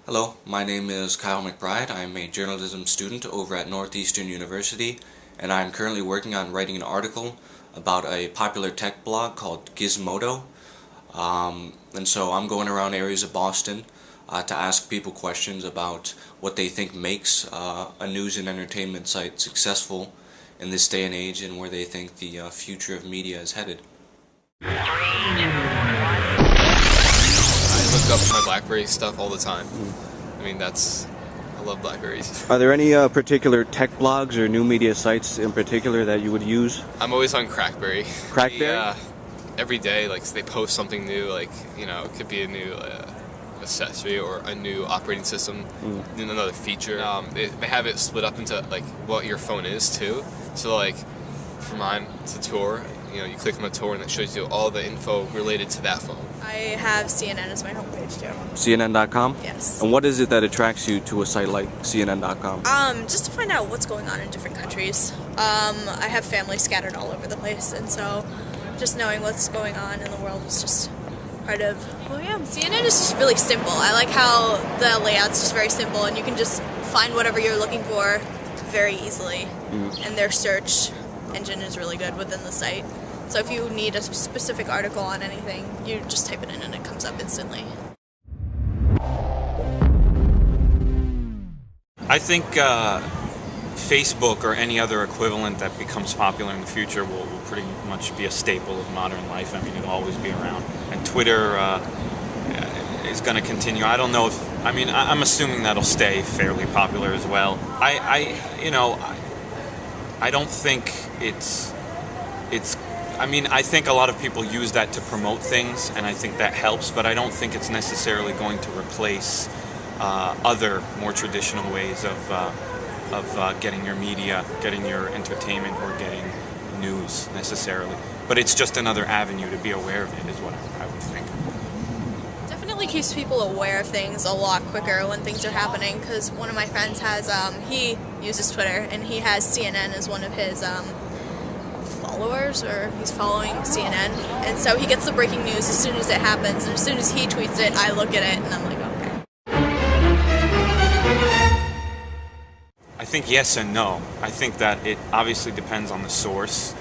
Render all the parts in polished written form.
Hello, my name is Kyle McBride. I'm a journalism student over at Northeastern University, and I'm currently working on writing an article about a popular tech blog called Gizmodo. And so I'm going around areas of Boston to ask people questions about what they think makes a news and entertainment site successful in this day and age, and where they think the future of media is headed. I look up my BlackBerry stuff all the time. I mean, I love BlackBerries. Are there any particular tech blogs or new media sites in particular that you would use? I'm always on Crackberry. Crackberry? Yeah. Every day, like, they post something new, like, you know, it could be a new accessory or a new operating system, another feature. They have it split up into, like, what your phone is, too. So, like, for mine, it's a tour. You know, you click on the tour and it shows you all the info related to that phone. I have CNN as my homepage too. CNN.com? Yes. And what is it that attracts you to a site like CNN.com? Just to find out what's going on in different countries. I have family scattered all over the place, and so just knowing what's going on in the world is just part of who I am. CNN is just really simple. I like how the layout's just very simple, and you can just find whatever you're looking for very easily. And their search engine is really good within the site. So if you need a specific article on anything, you just type it in and it comes up instantly. I think Facebook or any other equivalent that becomes popular in the future will pretty much be a staple of modern life. I mean, it'll always be around. And Twitter is going to continue. I don't know if, I'm assuming that'll stay fairly popular as well. I don't think I think a lot of people use that to promote things, and I think that helps, but I don't think it's necessarily going to replace other more traditional ways of getting your media, getting your entertainment, or getting news necessarily. But it's just another avenue to be aware of it, is what I would think. Definitely keeps people aware of things a lot quicker when things are happening, because one of my friends has, he uses Twitter, and he has CNN as one of his followers, or he's following CNN, and so he gets the breaking news as soon as it happens, and as soon as he tweets it, I look at it, and I'm like, okay. I think yes and no. I think that it obviously depends on the source.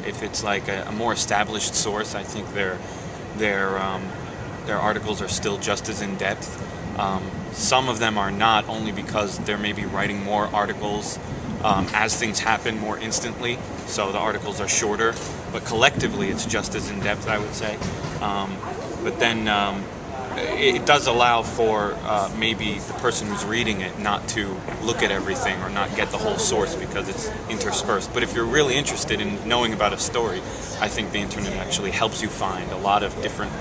If it's like a more established source, I think their articles are still just as in depth. Some of them are not, only because they're maybe writing more articles as things happen more instantly, so the articles are shorter, but collectively it's just as in depth, I would say. But then it does allow for maybe the person who's reading it not to look at everything or not get the whole source because it's interspersed. But if you're really interested in knowing about a story, I think the internet actually helps you find a lot of different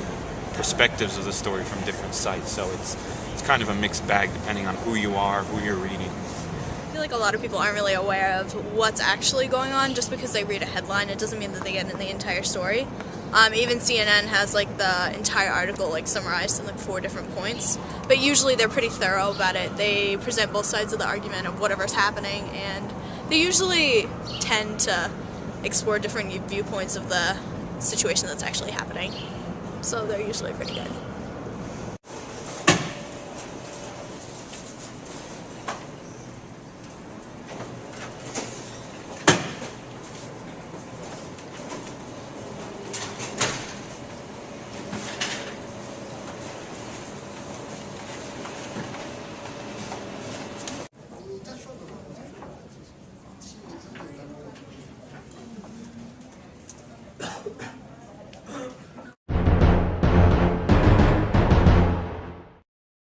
perspectives of the story from different sites. So it's kind of a mixed bag depending on who you are, who you're reading. I feel like a lot of people aren't really aware of what's actually going on. Just because they read a headline, it doesn't mean that they get in the entire story. Even CNN has like the entire article like summarized in like 4 different points, but usually they're pretty thorough about it. They present both sides of the argument of whatever's happening, and they usually tend to explore different viewpoints of the situation that's actually happening. So they're usually pretty good.